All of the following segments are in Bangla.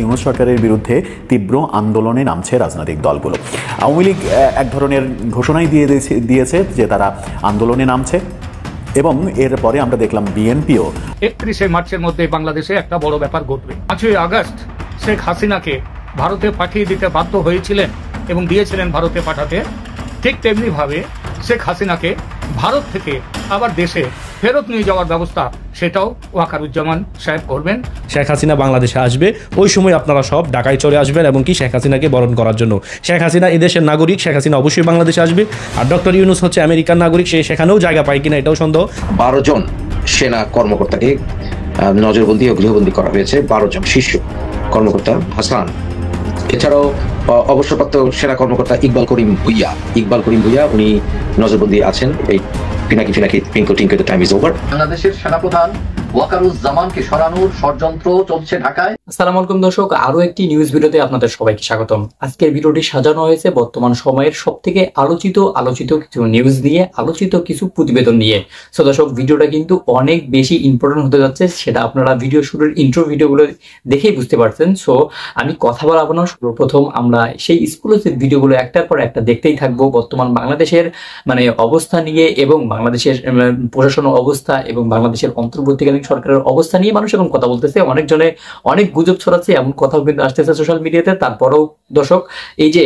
ইউনূস সরকারের বিরুদ্ধে তীব্র আন্দোলনে নামছে রাজনৈতিক দলগুলো। আওয়ামী লীগ এক ধরনের ঘোষণাই দিয়েছে যে তারা আন্দোলনে নামছে, এবং এরপরে আমরা দেখলাম বিএনপিও 31শে মার্চের মধ্যে বাংলাদেশে একটা বড় ব্যাপার ঘটবে। 5ই আগস্ট শেখ হাসিনাকে ভারতে পাঠিয়ে দিতে বাধ্য হয়েছিলেন এবং দিয়েছিলেন ভারতে পাঠাতে, ঠিক তেমনি ভাবে শেখ হাসিনাকে ভারত থেকে আবার দেশে ফেরত নিয়ে যাওয়ার ব্যবস্থা সেটাও ওয়াকারুজ্জামান সাহেব করবেন। শেখ হাসিনা বাংলাদেশে আসবে, ওই সময় আপনারা সব ঢাকায় চলে আসবেন এবং কি শেখ হাসিনাকে বরণ করার জন্য। শেখ হাসিনা এদেশের নাগরিক, শেখ হাসিনা অবশ্যই বাংলাদেশে আসবে। আর ডক্টর ইউনূস হচ্ছে আমেরিকান নাগরিক, সে সেখানেও জায়গা পায় কিনা এটাও সন্দেহ। 12 জন সেনা কর্মকর্তাকে নজরবন্দি ও গৃহবন্দী করা হয়েছে। 12 জন শীর্ষ কর্মকর্তা হাসান, এছাড়াও অবসরপ্রাপ্ত সেনা কর্মকর্তা ইকবাল করিম ভুইয়া উনি নজরবন্দি আছেন। এই Pinaki twinkle the time is over. বাংলাদেশের সেনাপ্রধান ওয়াকারুজ্জামানকে সরানোর ষড়যন্ত্র চলছে ঢাকায়। আসসালামু আলাইকুম দর্শক, আরো একটি নিউজ ভিডিওতে আপনাদের সবাইকে স্বাগতম। আজকের ভিডিওটি সাজানো হয়েছে বর্তমান সময়ের সবথেকে আলোচিত কিছু নিউজ নিয়ে, আলোচিত কিছু প্রতিবেদন নিয়ে। সো দর্শক, ভিডিওটা কিন্তু অনেক বেশি ইম্পর্টেন্ট হতে যাচ্ছে, সেটা আপনারা ভিডিও শুরুর ইন্ট্রো ভিডিওগুলো দেখেই বুঝতে পারছেন। সো আমি কথা বলাবো না, সর্বপ্রথম আমরা সেই এক্সক্লুসিভ ভিডিওগুলো একটার পর একটা দেখতেই থাকবো। বর্তমান বাংলাদেশের অবস্থা নিয়ে এবং বাংলাদেশের প্রশাসন অবস্থা এবং বাংলাদেশের অন্তর্বর্তীকালীন সরকারের অবস্থা নিয়ে মানুষ এখন কথা বলতেছে, অনেকজনে অনেক গুজব ছড়াচ্ছে, এমন কথাও কিন্তু আসতেছে সোশ্যাল মিডিয়াতে। তারপরেও দর্শক, এই যে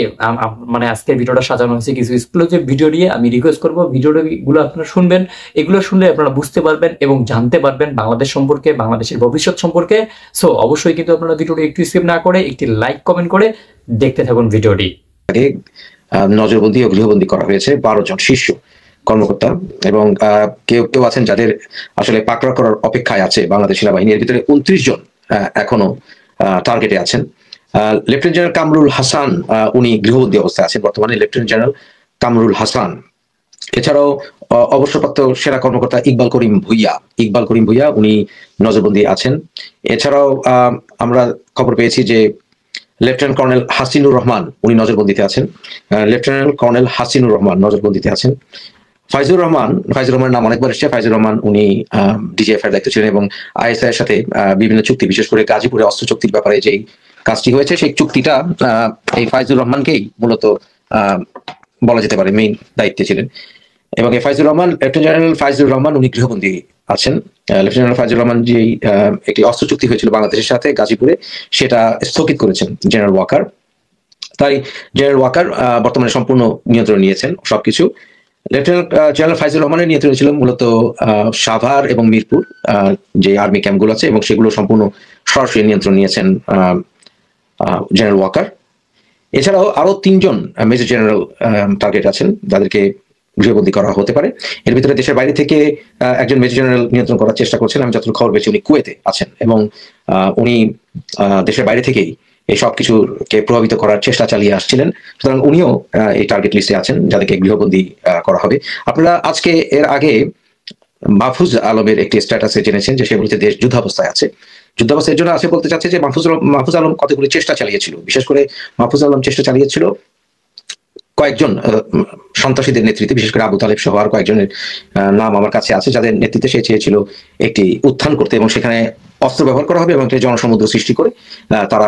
আজকের ভিডিওটা সাজানো হয়েছে কিছু এক্সক্লুসিভ ভিডিও নিয়ে, আমি রিকোয়েস্ট করবো ভিডিওগুলো আপনারা শুনবেন। এগুলো শুনলে আপনারা বুঝতে পারবেন এবং জানতে পারবেন বাংলাদেশ সম্পর্কে, বাংলাদেশের ভবিষ্যৎ সম্পর্কে। সো অবশ্যই কিন্তু আপনারা ভিডিওটি একটু স্কিপ না করে একটি লাইক কমেন্ট করে দেখতে থাকুন ভিডিওটি। নজরবন্দি ও গৃহবন্দী করা হয়েছে 12 জন শীর্ষ কর্মকর্তা, এবং কেউ আছেন যাদের আসলে পাকড়া করার অপেক্ষায় আছে বাংলাদেশ সেনাবাহিনীর ভিতরে। 29 জন এখনো টার্গেটে আছেন। লেফটেন্যান্ট জেনারেল কামরুল হাসান উনি গৃহবন্দী অবস্থায় আছেন বর্তমানে, লেফটেন্যান্ট জেনারেল কামরুল হাসান। এছাড়াও অবসরপ্রাপ্ত সেনা কর্মকর্তা ইকবাল করিম ভুইয়া উনি নজরবন্দি আছেন। এছাড়াও আমরা খবর পেয়েছি যে লেফটেন্যান্ট কর্নেল হাসিনুর রহমান উনি নজরবন্দিতে আছেন। নজরবন্দিতে আছেন। ফাইজুর রহমানের নাম অনেকবার এসেছে। ফাইজুর রহমান উনি ডিজিএফআই দায়িত্ব ছিলেন এবং আইএসআই এর সাথে বিভিন্ন চুক্তি, বিশেষ করে গাজীপুরে অস্ত্র চুক্তির ব্যাপারে যেই কাজটি হয়েছে, সেই চুক্তিটা এই ফাইজুর রহমানকেই মূলত বলা যেতে পারে মেইন দায়িত্বে ছিলেন। এবং এই লেফটেন্যান্ট জেনারেল ফাইজুর রহমান উনি গৃহবন্দী আছেন। লেফটেন্যান্ট জেনারেল ফাইজুর রহমান যে একটি অস্ত্র চুক্তি হয়েছিল বাংলাদেশের সাথে গাজীপুরে, সেটা স্থগিত করেছেন জেনারেল ওয়াকার। তাই জেনারেল ওয়াকার বর্তমানে সম্পূর্ণ নিয়ন্ত্রণ নিয়েছেন সবকিছু। লেফটেন্যান্ট জেনারেল ফাইজুর রহমানের নিয়ন্ত্রণে ছিল মূলত সাভার এবং মিরপুর যে আর্মি ক্যাম্পগুলো আছে, এবং সেগুলো সম্পূর্ণ সরাসরি নিয়ন্ত্রণ নিয়েছেন জেনারেল ওয়াকার। এছাড়াও আরো 3 জন মেজর জেনারেল টার্গেট আছেন যাদেরকে গৃহবন্দী করা হতে পারে। এর ভিতরে দেশের বাইরে থেকে একজন মেজর জেনারেল নিয়ন্ত্রণ করার চেষ্টা করছেন। আমি যতটুকু খবর পেয়েছি উনি কুয়েতে আছেন, এবং উনি দেশের বাইরে থেকেই এই সব কিছুকে প্রভাবিত করার চেষ্টা চালিয়ে আসছিলেন। সুতরাং উনিও এই টার্গেট লিস্টে আছেন যাদেরকে গৃহবন্দী করা হবে। আপনারা আজকে এর আগে মাহফুজ আলমের একটি স্ট্যাটাসে জেনেছেন যে সে বলছে দেশ যুদ্ধাবস্থায় আছে। যুদ্ধাবস্থার জন্য আছে বলতে চাচ্ছে যে মাহফুজ আলম কতগুলি চেষ্টা চালিয়েছিল। বিশেষ করে মাহফুজ আলম চেষ্টা চালিয়েছিল কয়েকজন সন্ত্রাসীদের নেতৃত্বে, বিশেষ করে আবু তালেব সহ আর কয়েকজনের নাম আমার কাছে আছে, যাদের নেতৃত্বে সে চেয়েছিল একটি উত্থান করতে, এবং সেখানে অস্ত্র ব্যবহার করা হবে এবং একটি জনসমুদ্র সৃষ্টি করে তারা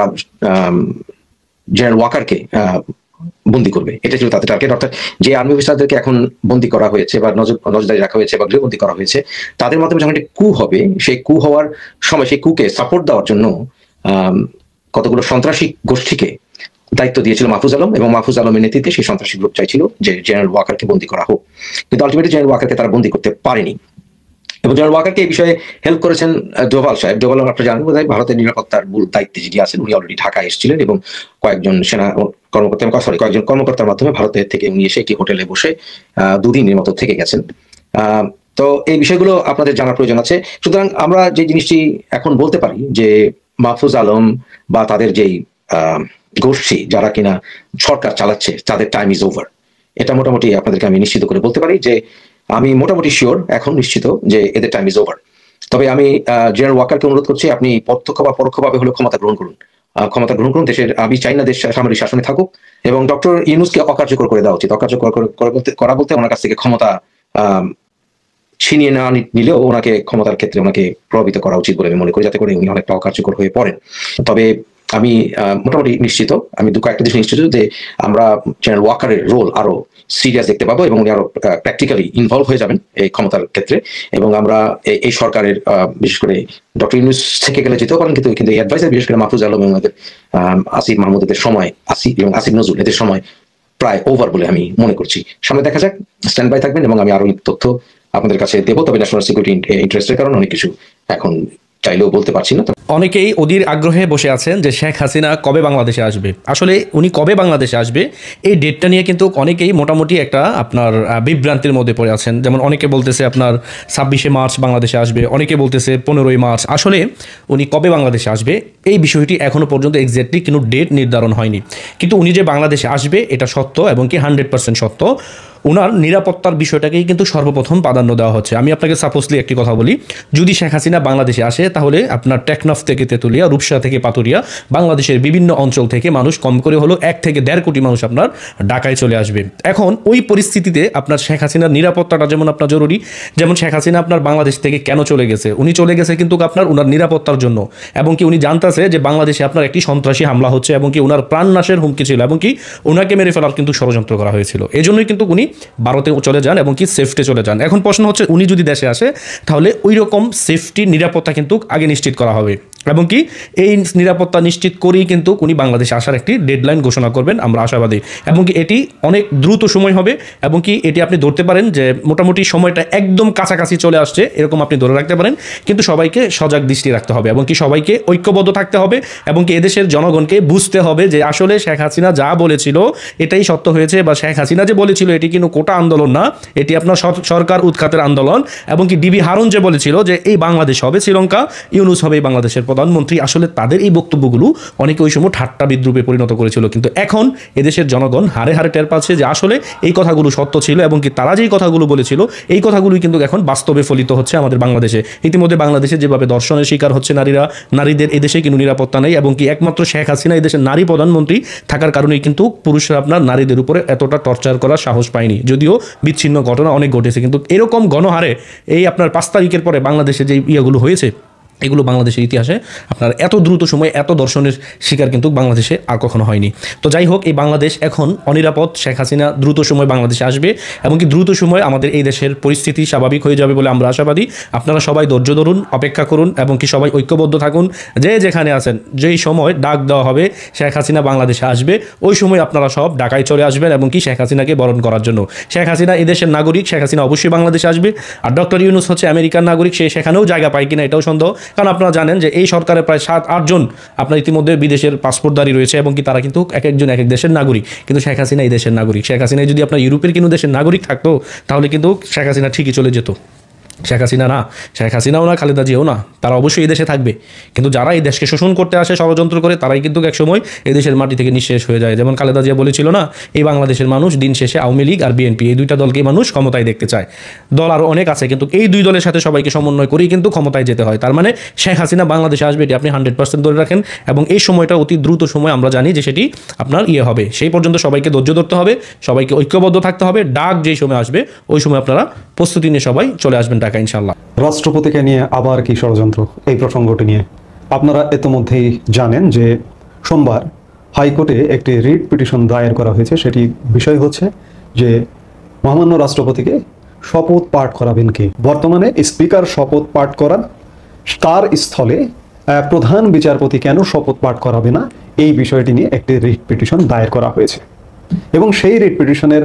জেনারেল ওয়াকারকে বন্দী করবে। এটা ছিল তাদের টার্গেট। অর্থাৎ যে আর্মি অফিসারদেরকে এখন বন্দী করা হয়েছে বা নজরদারি রাখা হয়েছে বা গৃহবন্দী করা হয়েছে, তাদের মাধ্যমে যখন একটি কু হবে, সেই কু হওয়ার সময় সেই কুকে সাপোর্ট দেওয়ার জন্য কতগুলো সন্ত্রাসী গোষ্ঠীকে দায়িত্ব দিয়েছিল মাহফুজ আলম, এবং মাহফুজ আলমের নেতৃত্বে সেই সন্ত্রাসী গ্রুপ চাইছিল যে জেনারেল ওয়াকারকে বন্দী করা হোক। কিন্তু আলটিমেটলি জেনারেল ওয়াকারকে তারা বন্দী করতে পারেনি, এবং জেনারেল ওয়াকারকে এই বিষয়ে হেল্প করেছেন ডোভাল সাহেব। ডোভাল আপনারা জানেন বোধহয়, ভারতের নিরাপত্তার মূল দায়িত্বে যিনি আছেন, উনি অলরেডি ঢাকায় এসেছিলেন এবং কয়েকজন কর্মকর্তার মাধ্যমে ভারতের থেকে উনি এসে একটি হোটেলে বসে 2 দিনের মতো থেকে গেছেন। তো এই বিষয়গুলো আপনাদের জানার প্রয়োজন আছে। সুতরাং আমরা যে জিনিসটি এখন বলতে পারি যে মাহফুজ আলম বা তাদের যেই গোষ্ঠী যারা কিনা সরকার চালাচ্ছে, তাদের টাইম ইজ ওভার। এটা মোটামুটি আপনাদেরকে আমি নিশ্চিত করে বলতে পারি যে আমি মোটামুটি শিওর, এখন নিশ্চিত যে এদের টাইম ইজ ওভার। তবে আমি জেনারেল ওয়াকারকে অনুরোধ করছি, আপনি প্রত্যক্ষ বা পরোক্ষভাবে হলেও ক্ষমতা গ্রহণ করুন। দেশের, আমি চাই না দেশ সামরিক শাসনে থাকুক, এবং ডক্টর ইউনূসকে অকার্যকর করে দেওয়া উচিত। অকার্যকর করা বলতে ওনার কাছ থেকে ক্ষমতা ছিনিয়ে না নিলেও ওনাকে ক্ষমতার ক্ষেত্রে ওনাকে প্রভাবিত করা উচিত বলে আমি মনে করি, যাতে করে উনি অনেকটা অকার্যকর হয়ে পড়েন। তবে আমি মোটামুটি নিশ্চিত, আমি কয়েকটা জিনিস নিশ্চিত যে আমরা জেনারেল ওয়াকারের রোল আরো সিরিয়াস দেখতে পাবো এবং উনি আরো প্র্যাকটিক্যালি ইনভলভ হয়ে যাবেন এই ক্ষমতার ক্ষেত্রে। এবং আমরা এই সরকারের বিশেষ করে ডক্টর ইউনূস থেকে গেলে যেতেও পারেন, কিন্তু এই অ্যাডভাইসার বিশেষ করে মাহফুজ আলম এবং আসিফ মাহমুদ এদের সময়, আসিফ নজরুল এদের সময় প্রায় ওভার বলে আমি মনে করছি। সামনে দেখা যাক, স্ট্যান্ড বাই থাকবেন এবং আমি আরো তথ্য আপনাদের কাছে দেবো। তবে ন্যাশনাল সিকিউরিটি ইন্টারেস্টের কারণে অনেক কিছু এখন চাইলেও বলতে পারছি না। অনেকেই অধীর আগ্রহে বসে আছেন যে শেখ হাসিনা কবে বাংলাদেশে আসবে। আসলে উনি কবে বাংলাদেশে আসবে এই ডেটটা নিয়ে কিন্তু অনেকেই মোটামুটি একটা আপনার বিভ্রান্তির মধ্যে পড়ে আছেন। যেমন অনেকে বলতেছে আপনার 26শে মার্চ বাংলাদেশে আসবে, অনেকে বলতেছে 15ই মার্চ। আসলে উনি কবে বাংলাদেশে আসবে এই বিষয়টি এখনও পর্যন্ত এক্স্যাক্টলি কোনো ডেট নির্ধারণ হয়নি। কিন্তু উনি যে বাংলাদেশে আসবে এটা সত্য এবং কি 100% সত্য। ওনার নিরাপত্তার বিষয়টাকেই কিন্তু সর্বপ্রথম প্রাধান্য দেওয়া হচ্ছে। আমি আপনাকে সাপোজলি একটি কথা বলি, যদি শেখ হাসিনা বাংলাদেশে আসে তাহলে আপনার টেকনাফ থেকে তেতুলিয়া, রূপসা থেকে পাতুরিয়া, বাংলাদেশের বিভিন্ন অঞ্চল থেকে মানুষ কম করে হলো 1 থেকে 1.5 কোটি মানুষ আপনার ঢাকায় চলে আসবে। এখন ওই পরিস্থিতিতে আপনার শেখ হাসিনার নিরাপত্তাটা যেমন আপনার জরুরি, যেমন শেখ হাসিনা আপনার বাংলাদেশ থেকে কেন চলে গেছে, উনি চলে গেছে কিন্তু আপনার ওনার নিরাপত্তার জন্য, এবং কি উনি জানতেছে যে বাংলাদেশে আপনার একটি সন্ত্রাসী হামলা হচ্ছে এবং কি ওনার প্রাণনাশের হুমকি ছিল এবং কি ওনাকে মেরে ফেলার কিন্তু ষড়যন্ত্র করা হয়েছিল। এজন্যই কিন্তু উনি ভারতে চলে যান এবং কি সেফটি চলে যান। এখন প্রশ্ন হচ্ছে উনি যদি দেশে আসে তাহলে ওই রকম সেফটি নিরাপত্তা কিন্তু আগে নিশ্চিত করা হবে এবং কি এই নিরাপত্তা নিশ্চিত করেই কিন্তু উনি বাংলাদেশে আসার একটি ডেডলাইন ঘোষণা করবেন, আমরা আশাবাদী। এবং কি এটি অনেক দ্রুত সময় হবে এবং কি এটি আপনি ধরতে পারেন যে মোটামুটি সময়টা একদম কাছাকাছি চলে আসছে এরকম আপনি ধরে রাখতে পারেন। কিন্তু সবাইকে সজাগ দৃষ্টি রাখতে হবে এবং কি সবাইকে ঐক্যবদ্ধ থাকতে হবে এবং কি এদেশের জনগণকে বুঝতে হবে যে আসলে শেখ হাসিনা যা বলেছিল এটাই সত্য হয়েছে, বা শেখ হাসিনা যে বলেছিল এটি কিন্তু কোটা আন্দোলন না, এটি আপনার সরকার উৎখাতের আন্দোলন। এবং কি ডিবি হারুন যে বলেছিল যে এই বাংলাদেশ হবে শ্রীলঙ্কা, ইউনূস হবে বাংলাদেশের প্রধানমন্ত্রী, আসলে তাদের এই বক্তব্যগুলো অনেকে ওই সময় ঠাট্টা বিদ্রুপে পরিণত করেছিল। কিন্তু এখন এদেশের জনগণ হারে হারে টের পাচ্ছে যে আসলে এই কথাগুলো সত্য ছিল এবং কি তারা যেই কথাগুলো বলেছিল এই কথাগুলোই কিন্তু এখন বাস্তবে ফলিত হচ্ছে আমাদের বাংলাদেশে। ইতিমধ্যে বাংলাদেশে যেভাবে ধর্ষণের শিকার হচ্ছে নারীদের এদেশে কিন্তু নিরাপত্তা নেই এবং কি একমাত্র শেখ হাসিনা এদেশের নারী প্রধানমন্ত্রী থাকার কারণেই কিন্তু পুরুষরা আপনার নারীদের উপরে এতটা টর্চার করার সাহস পায়নি, যদিও বিচ্ছিন্ন ঘটনা অনেক ঘটেছে। কিন্তু এরকম গণহারে এই আপনার 5 তারিখের পরে বাংলাদেশে যে ইয়েগুলো হয়েছে এগুলো বাংলাদেশের ইতিহাসে আপনার এত দ্রুত সময়ে এত দর্শনের শিকার কিন্তু বাংলাদেশে আর কখনো হয়নি। তো যাই হোক, এই বাংলাদেশ এখন অনিরাপদ। শেখ হাসিনা দ্রুত সময় বাংলাদেশে আসবে এবং কি দ্রুত সময় আমাদের এই দেশের পরিস্থিতি স্বাভাবিক হয়ে যাবে বলে আমরা আশাবাদী। আপনারা সবাই ধৈর্য ধরুন, অপেক্ষা করুন এবং কি সবাই ঐক্যবদ্ধ থাকুন। যে যেখানে আছেন, যেই সময় ডাক দেওয়া হবে শেখ হাসিনা বাংলাদেশে আসবে ওই সময় আপনারা সব ঢাকায় চলে আসবেন এবং কি শেখ হাসিনাকে বরণ করার জন্য। শেখ হাসিনা এই দেশের নাগরিক, শেখ হাসিনা অবশ্যই বাংলাদেশে আসবে। আর ডক্টর ইউনূস হচ্ছে আমেরিকার নাগরিক, সে সেখানেও জায়গা পায় কিনা এটাও সন্দেহ, কারণ আপনারা জানেন যে এই সরকারের প্রায় 7-8 জন আপনার ইতিমধ্যে বিদেশের পাসপোর্টধারী রয়েছে এবং কি তারা কিন্তু এক একজন এক এক দেশের নাগরিক। কিন্তু শেখ হাসিনা এই দেশের নাগরিক। শেখ হাসিনা যদি আপনার ইউরোপের কোনো দেশের নাগরিক থাকতো তাহলে কিন্তু শেখ হাসিনা ঠিকই চলে যেত। শেখ হাসিনা না, শেখ হাসিনাও না, খালেদা জিয়াও না, তারা অবশ্যই এই দেশে থাকবে। কিন্তু যারা এই দেশকে শোষণ করতে আসে, ষড়যন্ত্র করে, তারাই কিন্তু একসময় এই দেশের মাটি থেকে নিঃশেষ হয়ে যায়। যেমন খালেদা জিয়া বলেছিল না, এই বাংলাদেশের মানুষ দিন শেষে আওয়ামী লীগ আর বিএনপি এই দুইটা দলকে মানুষ ক্ষমতায় দেখতে চায়। দল আরও অনেক আছে কিন্তু এই দুই দলের সাথে সবাইকে সমন্বয় করেই কিন্তু ক্ষমতায় যেতে হয়। তার মানে শেখ হাসিনা বাংলাদেশে আসবে এটি আপনি 100% ধরে রাখেন এবং এই সময়টা অতি দ্রুত সময় আমরা জানি যে সেটি আপনার হবে। সেই পর্যন্ত সবাইকে ধৈর্য ধরতে হবে, সবাইকে ঐক্যবদ্ধ থাকতে হবে। ডাক যেই সময় আসবে ওই সময় আপনারা প্রস্তুতি নিয়ে সবাই চলে আসবেন ঢাকা ইনশাআল্লাহ। রাষ্ট্রপতিকে নিয়ে আবার কি ষড়যন্ত্র, এই প্রসঙ্গটি নিয়ে আপনারা ইতিমধ্যেই জানেন যে সোমবার হাইকোর্টে একটি রিট পিটিশন দায়ের করা হয়েছে। সেটি বিষয় হচ্ছে যে মহামান্য রাষ্ট্রপতিকে শপথ পাঠ করাবেন কে। বর্তমানে স্পিকার শপথ পাঠ করান, তার স্থলে প্রধান বিচারপতি কেন শপথ পাঠ করাবে না, এই বিষয়টি নিয়ে একটি রিট পিটিশন দায়ের করা হয়েছে এবং সেই রিট পিটিশনের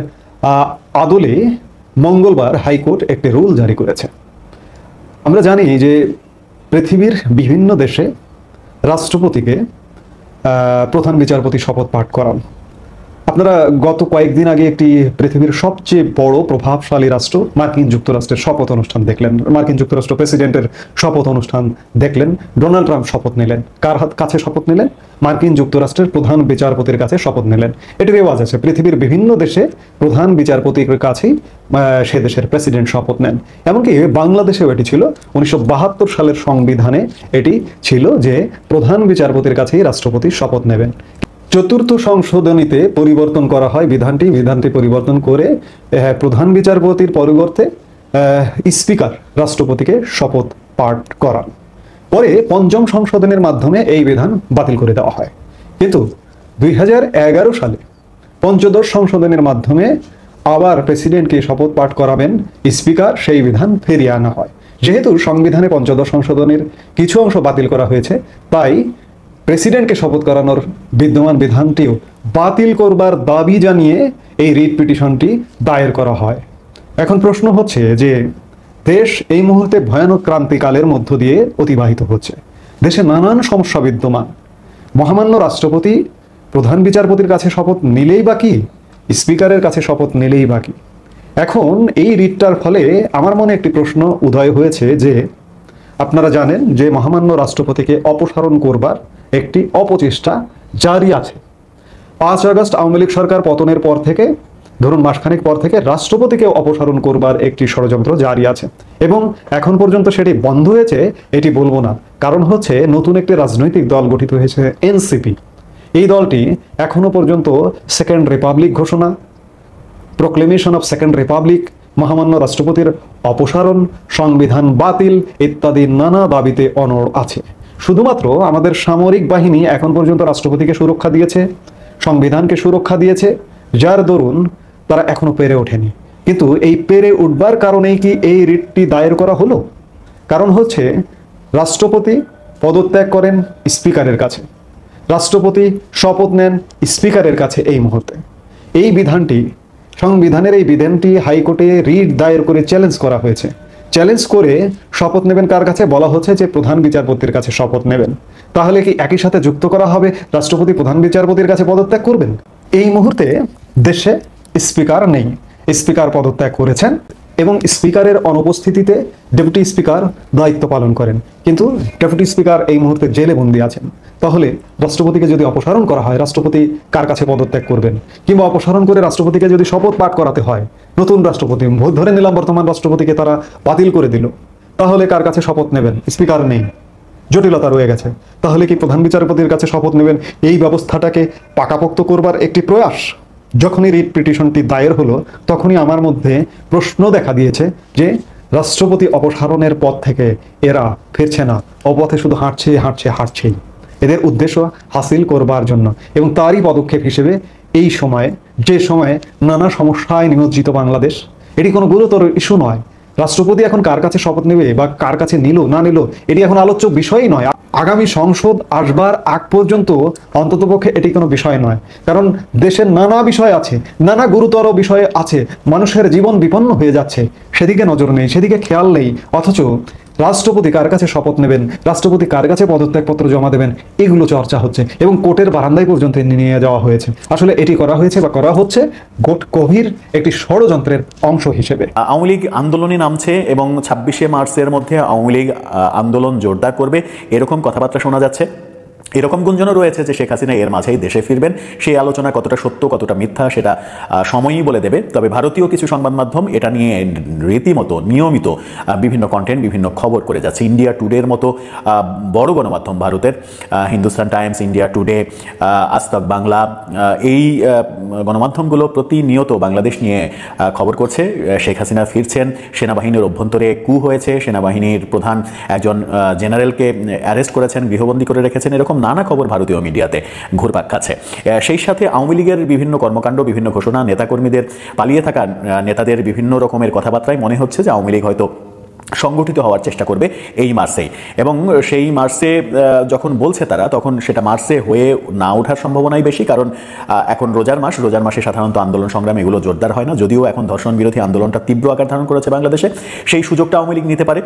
আদলে মঙ্গলবার হাইকোর্ট একটি রুল জারি করেছে। আমরা জানি যে পৃথিবীর বিভিন্ন দেশে রাষ্ট্রপতিকে প্রধান বিচারপতি শপথ পাঠ করান। আপনারা গত কয়েকদিন আগে একটি পৃথিবীর সবচেয়ে বড় প্রভাবশালী রাষ্ট্র মার্কিন যুক্তরাষ্ট্রের শপথ অনুষ্ঠান দেখলেন। মার্কিন যুক্তরাষ্ট্র প্রেসিডেন্টের শপথ অনুষ্ঠান দেখলেন। ডোনাল্ড ট্রাম্প শপথ নিলেন। কার কাছে শপথ নিলেন? মার্কিন যুক্তরাষ্ট্রের প্রধান বিচারপতির কাছে শপথ নিলেন। এটি রেওয়াজ আছে, পৃথিবীর বিভিন্ন দেশে প্রধান বিচারপতির কাছেই সে দেশের প্রেসিডেন্ট শপথ নেন। এমনকি বাংলাদেশেও এটি ছিল। 1972 সালের সংবিধানে এটি ছিল যে প্রধান বিচারপতির কাছেই রাষ্ট্রপতি শপথ নেবেন। 4th সংশোধনীতে পরিবর্তন করা হয় বিধানটি পরিবর্তন করে প্রধান বিচারপতির পরিবর্তে স্পিকার রাষ্ট্রপতিকে শপথ পাঠ করান। পরে পঞ্চম সংশোধনের মাধ্যমে এই বিধান বাতিল করে দেওয়া হয়। কিন্তু 2011 সালে পঞ্চদশ সংশোধনের মাধ্যমে আবার প্রেসিডেন্টকে শপথ পাঠ করাবেন স্পিকার, সেই বিধান ফিরিয়ে আনা হয়। যেহেতু সংবিধানে পঞ্চদশ সংশোধনের কিছু অংশ বাতিল করা হয়েছে, তাই প্রেসিডেন্টকে শপথ করানোর বিদ্যমান বিধানটিও বাতিল করবার দাবি জানিয়ে এই রিট পিটিশনটি দায়ের করা হয়। এখন প্রশ্ন হচ্ছে যে দেশ এই মুহূর্তে ভয়ানক ক্রান্তিকালের মধ্য দিয়ে অতিবাহিত হচ্ছে। দেশে নানান সমস্যা বিদ্যমান। মহামান্য রাষ্ট্রপতি প্রধান বিচারপতির কাছে শপথ নিলেই বাকি, স্পিকারের কাছে শপথ নিলেই বাকি। এখন এই রিটটার ফলে আমার মনে একটি প্রশ্ন উদয় হয়েছে যে আপনারা জানেন যে মহামান্য রাষ্ট্রপতিকে অপসারণ করবার একটি অপচেষ্টা জারি আছে। 5 আগস্ট আওয়ামী লীগ সরকার পতনের পর থেকে, ধরুন মাসখানেক পর থেকে রাষ্ট্রপতিকে অপসারণ করবার একটি ষড়যন্ত্র জারি আছে, এবং এখন পর্যন্ত সেটি বন্ধ হয়েছে এটি বলবো না। কারণ হচ্ছে নতুন একটি রাজনৈতিক দল গঠিত হয়েছে, এনসিপি। এই দলটি এখনো পর্যন্ত সেকেন্ড রিপাবলিক ঘোষণা, প্রোক্লেমেশন অফ সেকেন্ড রিপাবলিক, মহামান্য রাষ্ট্রপতির অপসারণ, সংবিধান বাতিল ইত্যাদি নানা দাবিতে অনড় আছে। শুধুমাত্র আমাদের সামরিক বাহিনী এখন পর্যন্ত রাষ্ট্রপতিকে সুরক্ষা দিয়েছে, সংবিধানকে সুরক্ষা দিয়েছে, যার দরুন তারা এখনো পেরে ওঠেনি। কিন্তু এই পেরে উঠবার কারণেই কি এই রিটটি দায়ের করা হলো? কারণ হচ্ছে রাষ্ট্রপতি পদত্যাগ করেন স্পিকারের কাছে, রাষ্ট্রপতি শপথ নেন স্পিকারের কাছে। এই মুহূর্তে এই বিধানটি, সংবিধানের এই বিধানটি হাইকোর্টে রিট দায়ের করে চ্যালেঞ্জ করা হয়েছে। চ্যালেঞ্জ করে শপথ নেবেন কার কাছে? বলা হচ্ছে যে প্রধান বিচারপতির কাছে শপথ নেবেন। তাহলে কি একই সাথে যুক্ত করা হবে রাষ্ট্রপতি প্রধান বিচারপতির কাছে পদত্যাগ করবেন? এই মুহূর্তে দেশে স্পিকার নেই, স্পিকার পদত্যাগ করেছেন এবং স্পিকারের অনুপস্থিতিতে ডেপুটি স্পিকার দায়িত্ব পালন করেন। কিন্তু ডেপুটি স্পিকার এই মুহূর্তে জেলে বন্দী আছেন। তাহলে রাষ্ট্রপতিকে যদি অপসারণ করা হয়, রাষ্ট্রপতি কার কাছে পদত্যাগ করবেন? কিংবা অপসারণ করে রাষ্ট্রপতিকে যদি শপথ পাঠ করাতে হয়, নতুন রাষ্ট্রপতি, ধরে নিলাম বর্তমান রাষ্ট্রপতিকে তারা বাতিল করে দিল, তাহলে কার কাছে শপথ নেবেন? স্পিকার নেই, জটিলতা রয়ে গেছে। তাহলে কি প্রধান বিচারপতির কাছে শপথ নেবেন? এই ব্যবস্থাটাকে পাকাপোক্ত করবার একটি প্রয়াস। যখনই রিট পিটিশনটি দায়ের হলো, তখনই আমার মধ্যে প্রশ্ন দেখা দিয়েছে যে রাষ্ট্রপতি অপসারণের পথ থেকে এরা ফিরছে না, অপথে শুধু হাঁটছেই। এদের উদ্দেশ্য হাসিল করবার জন্য, এবং তারই পদক্ষেপ হিসেবে এই সময়ে, যে সময়ে নানা সমস্যায় নিমজ্জিত বাংলাদেশ, এটি কোনো গুরুতর ইস্যু নয়। রাষ্ট্রপতি এখন কার কাছে শপথ নেবে বা কার কাছে নিল না নিল, এটি এখন আলোচ্য বিষয়ই নয়। আগামী সংসদ আসবার আগ পর্যন্ত অন্ততপক্ষে এটি কোনো বিষয় নয়। কারণ দেশের নানা বিষয় আছে, নানা গুরুতর বিষয় আছে, মানুষের জীবন বিপন্ন হয়ে যাচ্ছে, সেদিকে নজর নেই, সেদিকে খেয়াল নেই। অথচ রাষ্ট্রপতি কার কাছে শপথ নেবেন, রাষ্ট্রপতি কার কাছে পদত্যাগপত্র জমা দেবেন, এগুলো চর্চা হচ্ছে এবং কোর্টের বারান্দায় পর্যন্ত নিয়ে যাওয়া হয়েছে। আসলে এটি করা হয়েছে বা করা হচ্ছে গভীর একটি ষড়যন্ত্রের অংশ হিসেবে। আওয়ামী লীগ আন্দোলনে নামছে এবং 26শে মার্চের মধ্যে আওয়ামী লীগ আন্দোলন জোরদার করবে, এরকম কথাবার্তা শোনা যাচ্ছে। এরকম গুঞ্জনও রয়েছে যে শেখ হাসিনা এর মাঝেই দেশে ফিরবেন। সেই আলোচনা কতটা সত্য কতটা মিথ্যা সেটা সময়ই বলে দেবে। তবে ভারতীয় কিছু সংবাদ মাধ্যম এটা নিয়ে রীতিমতো নিয়মিত বিভিন্ন কন্টেন্ট, বিভিন্ন খবর করে যাচ্ছে। ইন্ডিয়া টুডের মতো বড় গণমাধ্যম ভারতের, হিন্দুস্তান টাইমস, ইন্ডিয়া টুডে, আজ তক বাংলা, এই গণমাধ্যমগুলো প্রতিনিয়ত বাংলাদেশ নিয়ে খবর করছে। শেখ হাসিনা ফিরছেন, সেনাবাহিনীর অভ্যন্তরে কু হয়েছে, সেনাবাহিনীর প্রধান একজন জেনারেলকে অ্যারেস্ট করেছেন, গৃহবন্দী করে রেখেছেন, এরকম নানা খবর ভারতীয় মিডিয়াতে ঘুরপাক খাচ্ছে। সেই সাথে আওয়ামী লীগের বিভিন্ন কর্মকাণ্ড, বিভিন্ন ঘোষণা, নেতাকর্মীদের, পালিয়ে থাকা নেতাদের বিভিন্ন রকমের কথাবার্তায় মনে হচ্ছে যে আওয়ামী লীগ হয়তো সংগঠিত হওয়ার চেষ্টা করবে এই মার্চেই। এবং সেই মার্চে যখন বলছে তারা, তখন সেটা মার্চে হয়ে না ওঠার সম্ভাবনাই বেশি। কারণ এখন রোজার মাসে সাধারণত আন্দোলন সংগ্রাম এগুলো জোরদার হয় না। যদিও এখন ধর্ষণ বিরোধী আন্দোলনটা তীব্র আকার ধারণ করেছে বাংলাদেশে, সেই সুযোগটা আওয়ামী লীগ নিতে পারে।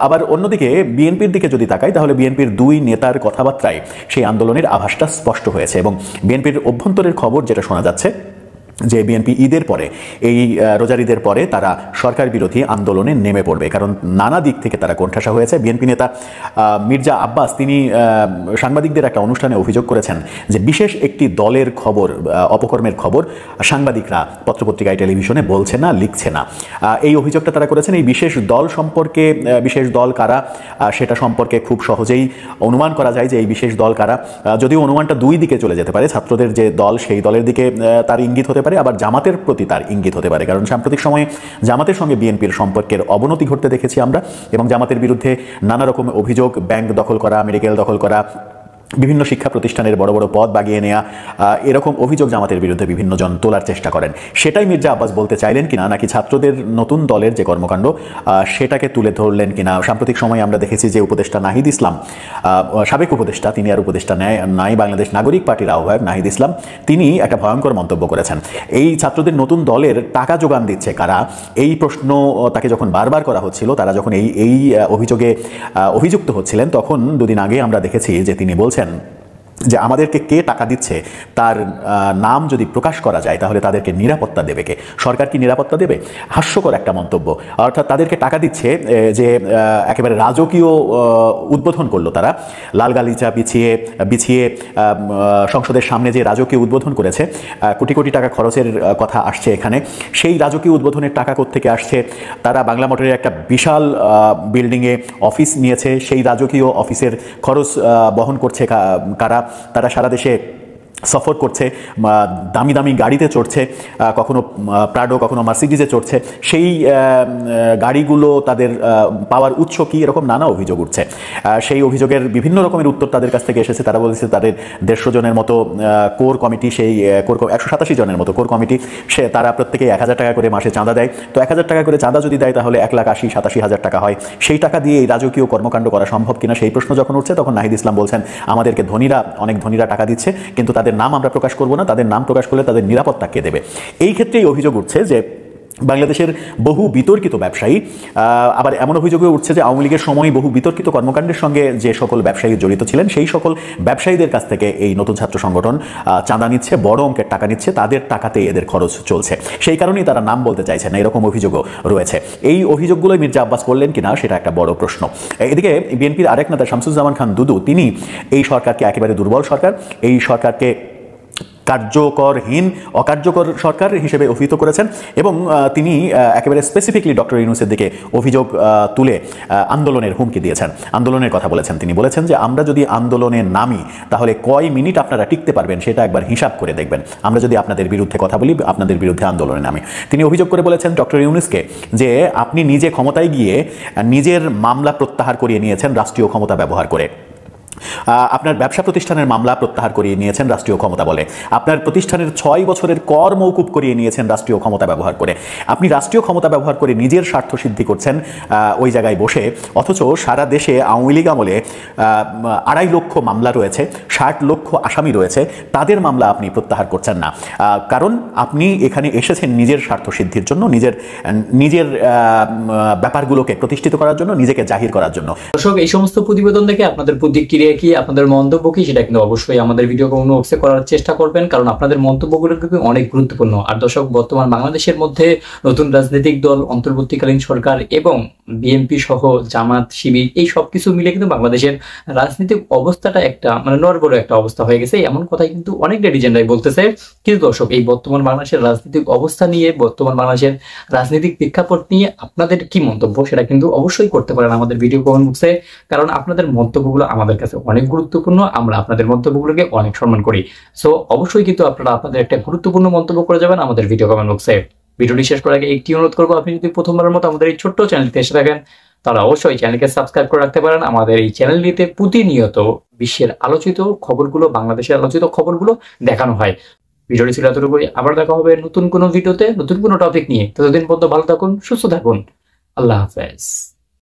আবার অন্যদিকে বিএনপির দিকে যদি তাকাই, তাহলে বিএনপির দুই নেতার কথাবার্তায় সেই আন্দোলনের আভাসটা স্পষ্ট হয়েছে। এবং বিএনপির অভ্যন্তরের খবর যেটা শোনা যাচ্ছে যে বিএনপি ঈদের পরে, এই রোজার ঈদের পরে তারা সরকার বিরোধী আন্দোলনে নেমে পড়বে। কারণ নানা দিক থেকে তারা কোণঠাসা হয়েছে। বিএনপি নেতা মির্জা আব্বাস তিনি সাংবাদিকদের একটা অনুষ্ঠানে অভিযোগ করেছেন যে বিশেষ একটি দলের খবর, অপকর্মের খবর সাংবাদিকরা পত্রপত্রিকায়, টেলিভিশনে বলছে না, লিখছে না। এই অভিযোগটা তারা করেছেন। এই বিশেষ দল সম্পর্কে, বিশেষ দল কারা সেটা সম্পর্কে খুব সহজেই অনুমান করা যায় যে এই বিশেষ দল কারা। যদিও অনুমানটা দুই দিকে চলে যেতে পারে। ছাত্রদের যে দল, সেই দলের দিকে তার ইঙ্গিত হতে পারে, পারে, আবার জামাতের প্রতি তার ইঙ্গিত হতে পারে। কারণ সাম্প্রতিক সময়ে জামাতের সঙ্গে বিএনপির সম্পর্কের অবনতি ঘটতে দেখেছি আমরা, এবং জামাতের বিরুদ্ধে নানা রকম অভিযোগ, ব্যাংক দখল করা, মেডিকেল দখল করা, বিভিন্ন শিক্ষা প্রতিষ্ঠানের বড় বড় পদ বাগিয়ে নেওয়া, এরকম অভিযোগ জামাতের বিরুদ্ধে বিভিন্ন জন তোলার চেষ্টা করেন। সেটাই মির্জা আব্বাস বলতে চাইলেন কিনা, নাকি ছাত্রদের নতুন দলের যে কর্মকাণ্ড সেটাকে তুলে ধরলেন কিনা। সাম্প্রতিক সময়ে আমরা দেখেছি যে উপদেষ্টা নাহিদ ইসলাম, সাবেক উপদেষ্টা, তিনি আর উপদেষ্টা নাই, বাংলাদেশ নাগরিক পার্টির আহ্বায়ক নাহিদ ইসলাম, তিনি একটা ভয়ঙ্কর মন্তব্য করেছেন। এই ছাত্রদের নতুন দলের টাকা যোগান দিচ্ছে কারা, এই প্রশ্ন তাকে যখন বারবার করা হচ্ছিল, তারা যখন এই অভিযোগে অভিযুক্ত হচ্ছিলেন, তখন দুদিন আগে আমরা দেখেছি যে তিনি বলছেন যে আমাদেরকে কে টাকা দিচ্ছে তার নাম যদি প্রকাশ করা যায় তাহলে তাদেরকে নিরাপত্তা দেবে কে, সরকার কি নিরাপত্তা দেবে? হাস্যকর একটা মন্তব্য। অর্থাৎ তাদেরকে টাকা দিচ্ছে যে একেবারে রাজকীয় উদ্বোধন করলো তারা, লাল গালিচা বিছিয়ে সংসদের সামনে যে রাজকীয় উদ্বোধন করেছে, কোটি কোটি টাকা খরচের কথা আসছে এখানে। সেই রাজকীয় উদ্বোধনের টাকা কোত্থেকে আসছে? তারা বাংলা মোটরের একটা বিশাল বিল্ডিংয়ে অফিস নিয়েছে, সেই রাজকীয় অফিসের খরচ বহন করছে কারা? তারা সারা দেশে সফর করছে, দামি দামি গাড়িতে চড়ছে, কখনো প্রাডো কখনো মার্সিডিজে চড়ছে। সেই গাড়িগুলো তাদের পাওয়ার উৎস কি? এরকম নানা অভিযোগ উঠছে। সেই অভিযোগের বিভিন্ন রকমের উত্তর তাদের কাছ থেকে এসেছে। তারা বলেছে তাদের 150 জনের মতো কোর কমিটি, সেই 187 জনের মতো কোর কমিটি, তারা প্রত্যেকে 1000 টাকা করে মাসে চাঁদা দেয়। তো 1000 টাকা করে চাঁদা যদি দেয় তাহলে 1,80,87,000 টাকা হয়। সেই টাকা দিয়ে এই রাজকীয় কর্মকাণ্ড করা সম্ভব কিনা সেই প্রশ্ন যখন উঠছে, তখন নাহিদ ইসলাম বলছেন আমাদেরকে অনেক ধনীরা টাকা দিচ্ছে, কিন্তু তাদের নাম আমরা প্রকাশ করব না, তাদের নাম প্রকাশ করলে তাদের নিরাপত্তা কে দেবে? এই ক্ষেত্রেই অভিযোগ উঠছে যে বাংলাদেশের বহু বিতর্কিত ব্যবসায়ী, আবার এমন অভিযোগও উঠছে যে আওয়ামী লীগের সময় বহু বিতর্কিত কর্মকাণ্ডের সঙ্গে যে সকল ব্যবসায়ী জড়িত ছিলেন, সেই সকল ব্যবসায়ীদের কাছ থেকে এই নতুন ছাত্র সংগঠন চাঁদা নিচ্ছে, বড় অঙ্কের টাকা নিচ্ছে, তাদের টাকাতেই এদের খরচ চলছে। সেই কারণেই তারা নাম বলতে চাইছে না, এরকম অভিযোগও রয়েছে। এই অভিযোগগুলো মির্জা আব্বাস করলেন কিনা সেটা একটা বড় প্রশ্ন। এদিকে বিএনপির আরেক নেতা শামসুজ্জামান খান দুদু, তিনি এই সরকারকে একেবারে দুর্বল সরকার, এই সরকারকে কার্যকরহীন, অকার্যকর সরকার হিসেবে অভিহিত করেছেন, এবং তিনি একেবারে স্পেসিফিকলি ডক্টর ইউনূসের দিকে অভিযোগ তুলে আন্দোলনের হুমকি দিয়েছেন, আন্দোলনের কথা বলেছেন। তিনি বলেছেন যে আমরা যদি আন্দোলনে নামি তাহলে কয় মিনিট আপনারা টিকতে পারবেন সেটা একবার হিসাব করে দেখবেন, আমরা যদি আপনাদের বিরুদ্ধে কথা বলি, আপনাদের বিরুদ্ধে আন্দোলনে নামি। তিনি অভিযোগ করে বলেছেন ডক্টর ইউনূসকে যে আপনি নিজে ক্ষমতায় গিয়ে নিজের মামলা প্রত্যাহার করিয়ে নিয়েছেন রাষ্ট্রীয় ক্ষমতা ব্যবহার করে, আপনার ব্যবসা প্রতিষ্ঠানের মামলা প্রত্যাহার করিয়ে নিয়েছেন রাষ্ট্রীয় ক্ষমতা বলে, আপনার প্রতিষ্ঠানের 6 বছরের কর মওকুফ করিয়ে নিয়েছেন রাষ্ট্রীয় ক্ষমতা ব্যবহার করে। আপনি রাষ্ট্রীয় ক্ষমতা ব্যবহার করে নিজের স্বার্থ সিদ্ধি করছেন ওই জায়গায় বসে, অথচ সারা দেশে আওয়ামী লীগ আমলে 2.5 লক্ষ মামলা রয়েছে, 60 লক্ষ আসামি রয়েছে, তাদের মামলা আপনি প্রত্যাহার করছেন না। কারণ আপনি এখানে এসেছেন নিজের স্বার্থ সিদ্ধির জন্য, নিজের ব্যাপারগুলোকে প্রতিষ্ঠিত করার জন্য, নিজেকে জাহির করার জন্য। দর্শক, এই সমস্ত প্রতিবেদন দেখে আপনাদের প্রতিক্রিয়া কি, আপনাদের মন্তব্য কি, সেটা কিন্তু অবশ্যই আমাদের ভিডিও কমেন্ট বক্সে করার চেষ্টা করবেন, কারণ আপনাদের মন্তব্যগুলো কিন্তু অনেক গুরুত্বপূর্ণ। আর দর্শক, বর্তমান বাংলাদেশের মধ্যে নতুন রাজনৈতিক দল, অন্তর্বর্তীকালীন সরকার এবং বিএনপি সহ জামাত, শিবির, এই সবকিছু মিলে কিন্তু বাংলাদেশের রাজনৈতিক অবস্থাটা একটা নড়বড় একটা অবস্থা হয়ে গেছে, এমন কথাই কিন্তু অনেক নেটিজেনরাই বলতেছে। কিন্তু দর্শক, এই বর্তমান বাংলাদেশের রাজনৈতিক অবস্থা নিয়ে, বর্তমান বাংলাদেশের রাজনৈতিক প্রেক্ষাপট নিয়ে আপনাদের কি মন্তব্য সেটা কিন্তু অবশ্যই করতে পারেন আমাদের ভিডিও কমেন্ট বক্সে, কারণ আপনাদের মন্তব্যগুলো আমাদের কাছে অনেক গুরুত্বপূর্ণ, আমরা আপনাদের মন্তব্যগুলোকে অনেক সম্মান করি। সো অবশ্যই কিন্তু আপনারা আপনাদের একটা গুরুত্বপূর্ণ মন্তব্য করে যাবেন আমাদের ভিডিও কমেন্ট বক্সে। ভিডিওটি শেষ করার আগে একটি অনুরোধ করবো, আপনি যদি প্রথমবারের মতো আমাদের এই ছোট্ট চ্যানেলটিতে এসে থাকেন তাহলে অবশ্যই চ্যানেলকে সাবস্ক্রাইব করে রাখতে পারেন। আমাদের এই চ্যানেলটিতে প্রতিনিয়ত বিশ্বের আলোচিত খবরগুলো, বাংলাদেশের আলোচিত খবরগুলো দেখানো হয়। ভিডিওটি ছিল এতটুকুই, আবার দেখা হবে নতুন কোনো ভিডিওতে, নতুন কোনো টপিক নিয়ে। ততদিন পর্যন্ত ভালো থাকুন, সুস্থ থাকুন, আল্লাহ হাফেজ।